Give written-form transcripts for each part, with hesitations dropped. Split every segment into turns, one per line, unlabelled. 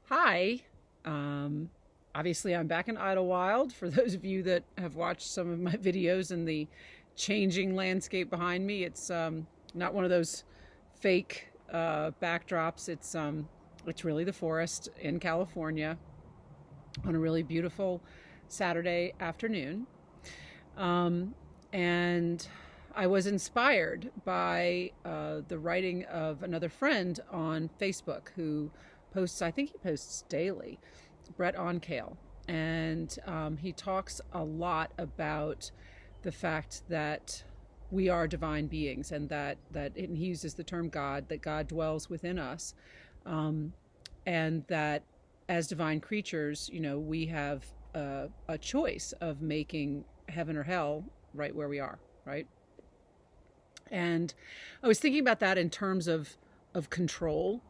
Hi. Um, Obviously, I'm back in Idlewild. For those of you that have watched some of my videos and the changing landscape behind me, it's not one of those fake backdrops. It's really the forest in California on a really beautiful Saturday afternoon. Um, and I was inspired by the writing of another friend on Facebook who posts, I think he posts daily, Brett Onkale. And he talks a lot about the fact that we are divine beings and he uses the term God, that God dwells within us. Um, and that as divine creatures, we have a choice of making heaven or hell right where we are, right? And I was thinking about that in terms of control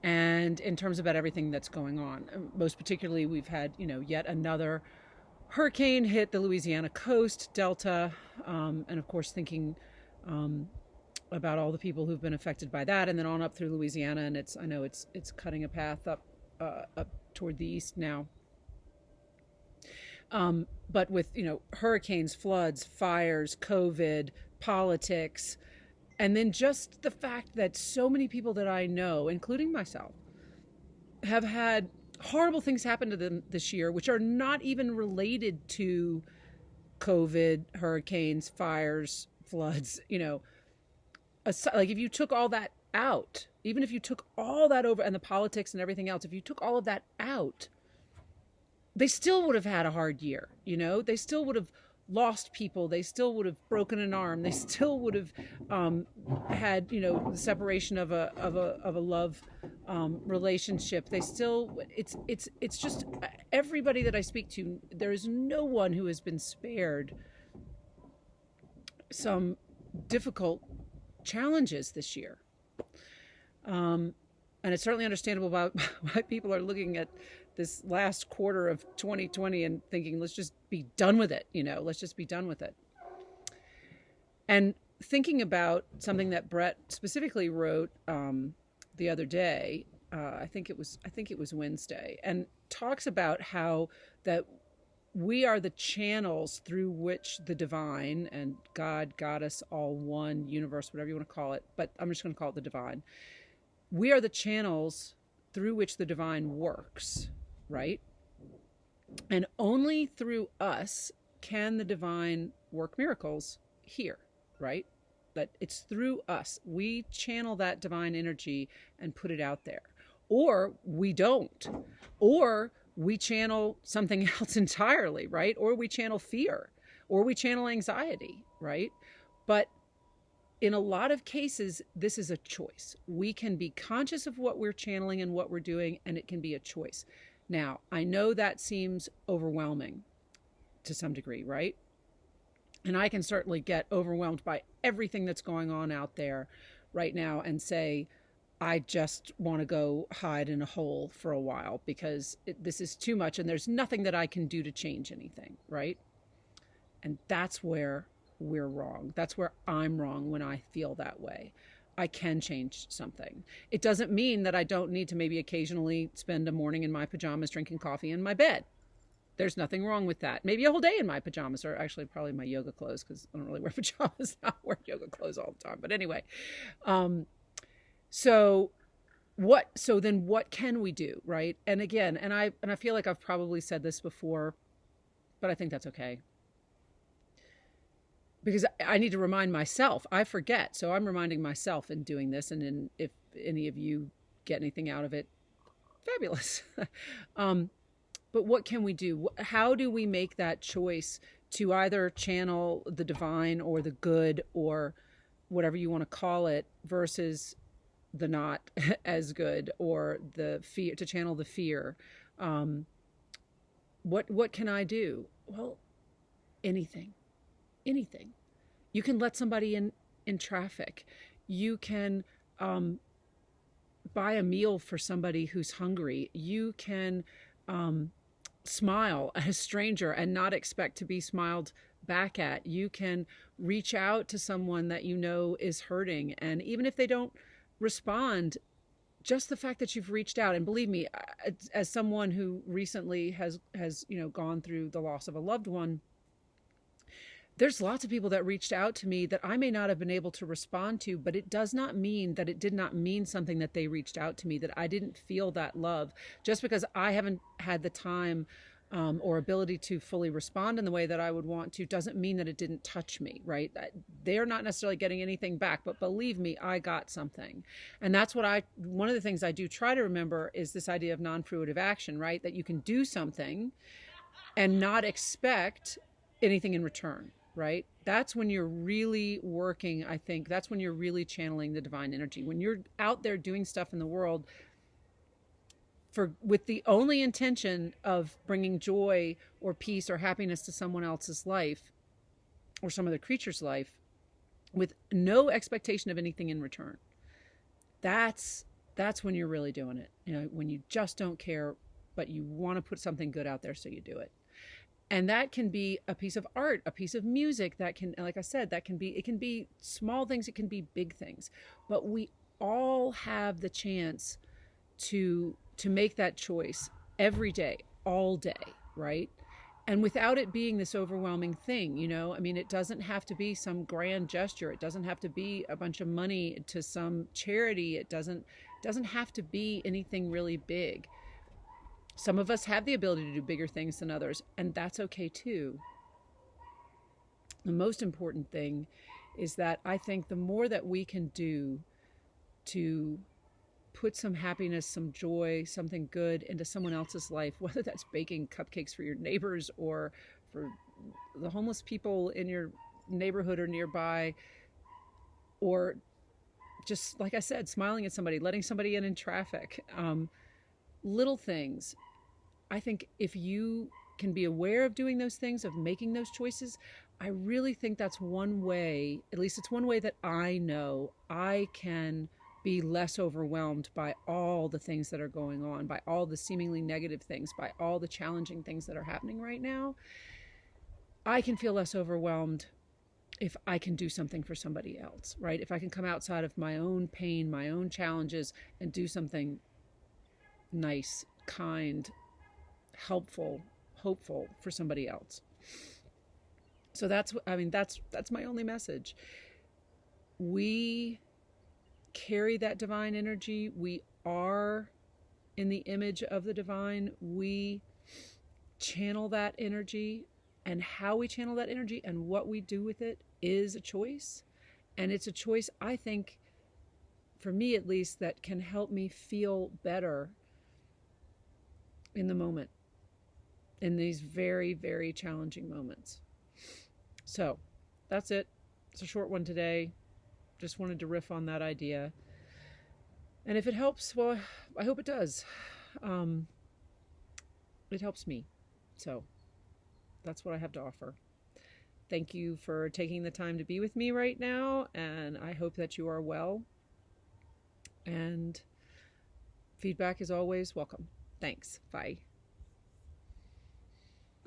and in terms about everything that's going on. Most particularly, we've had, yet another hurricane hit the Louisiana coast, Delta, and of course, thinking um, about all the people who've been affected by that, and then on up through Louisiana, and I know it's cutting a path up toward the east now. But with hurricanes, floods, fires, COVID, politics, and then just the fact that so many people that I know, including myself, have had horrible things happen to them this year, which are not even related to COVID, hurricanes, fires, floods. Like if you took all that out, even if you took all that over and the politics and everything else, if you took all of that out, they still would have had a hard year. They still would have lost people. They still would have broken an arm. They still would have had, the separation of a love relationship. They still, it's just everybody that I speak to. There is no one who has been spared some difficult challenges this year. And it's certainly understandable about why people are looking at this last quarter of 2020 and thinking, let's just be done with it. Let's just be done with it. And thinking about something that Brett specifically wrote the other day, I think it was Wednesday, and talks about how that we are the channels through which the divine and God, goddess, all one, universe, whatever you want to call it, but I'm just going to call it the divine. We are the channels through which the divine works, right? And only through us can the divine work miracles here, right? That it's through us. We channel that divine energy and put it out there. Or we don't. Or we channel something else entirely, right? Or we channel fear. Or we channel anxiety, right? But in a lot of cases, this is a choice. We can be conscious of what we're channeling and what we're doing, and it can be a choice. Now, I know that seems overwhelming to some degree, right? And I can certainly get overwhelmed by everything that's going on out there right now and say, I just want to go hide in a hole for a while because this is too much and there's nothing that I can do to change anything, right? And that's where we're wrong. That's where I'm wrong when I feel that way. I can change something. It doesn't mean that I don't need to maybe occasionally spend a morning in my pajamas drinking coffee in my bed. There's nothing wrong with that. Maybe a whole day in my pajamas, or actually probably my yoga clothes, because I don't really wear pajamas. I wear yoga clothes all the time. But anyway, so then what can we do, right? And again, and I feel like I've probably said this before, but I think that's okay. Because I need to remind myself. I forget. So I'm reminding myself in doing this. And if any of you get anything out of it, fabulous. But what can we do? How do we make that choice to either channel the divine or the good or whatever you want to call it versus the not as good or the fear, to channel the fear? What can I do? Well, anything. You can let somebody in traffic. You can buy a meal for somebody who's hungry. You can smile at a stranger and not expect to be smiled back at. You can reach out to someone that you know is hurting, and even if they don't respond just the fact that you've reached out, and believe me, as someone who recently has gone through the loss of a loved one, there's lots of people that reached out to me that I may not have been able to respond to, but it does not mean that it did not mean something that they reached out to me, that I didn't feel that love. Just because I haven't had the time or ability to fully respond in the way that I would want to, doesn't mean that it didn't touch me, right? They're not necessarily getting anything back, but believe me, I got something. And that's one of the things I do try to remember is this idea of non-fruitive action, right? That you can do something and not expect anything in return, right? That's when you're really working, I think. That's when you're really channeling the divine energy. When you're out there doing stuff in the world with the only intention of bringing joy or peace or happiness to someone else's life or some other creature's life, with no expectation of anything in return. That's when you're really doing it. When you just don't care, but you want to put something good out there, so you do it. And that can be a piece of art, a piece of music. That can, like I said, it can be small things, it can be big things. But we all have the chance to make that choice every day, all day, right? And without it being this overwhelming thing, it doesn't have to be some grand gesture. It doesn't have to be a bunch of money to some charity. It doesn't have to be anything really big. Some of us have the ability to do bigger things than others, and that's okay too. The most important thing is that I think the more that we can do to put some happiness, some joy, something good into someone else's life, whether that's baking cupcakes for your neighbors or for the homeless people in your neighborhood or nearby, or just, like I said, smiling at somebody, letting somebody in traffic, little things. I think if you can be aware of doing those things, of making those choices, I really think that's one way, at least it's one way that I know I can be less overwhelmed by all the things that are going on, by all the seemingly negative things, by all the challenging things that are happening right now. I can feel less overwhelmed if I can do something for somebody else, right? If I can come outside of my own pain, my own challenges, and do something nice, kind, helpful, hopeful for somebody else. So that's my only message. We carry that divine energy. We are in the image of the divine. We channel that energy, and how we channel that energy and what we do with it is a choice. And it's a choice, I think, for me at least, that can help me feel better in the moment, in these very, very challenging moments. So that's it. It's a short one today. Just wanted to riff on that idea. And if it helps, well, I hope it does. It helps me. So that's what I have to offer. Thank you for taking the time to be with me right now, and I hope that you are well. And feedback is always welcome. Thanks. Bye.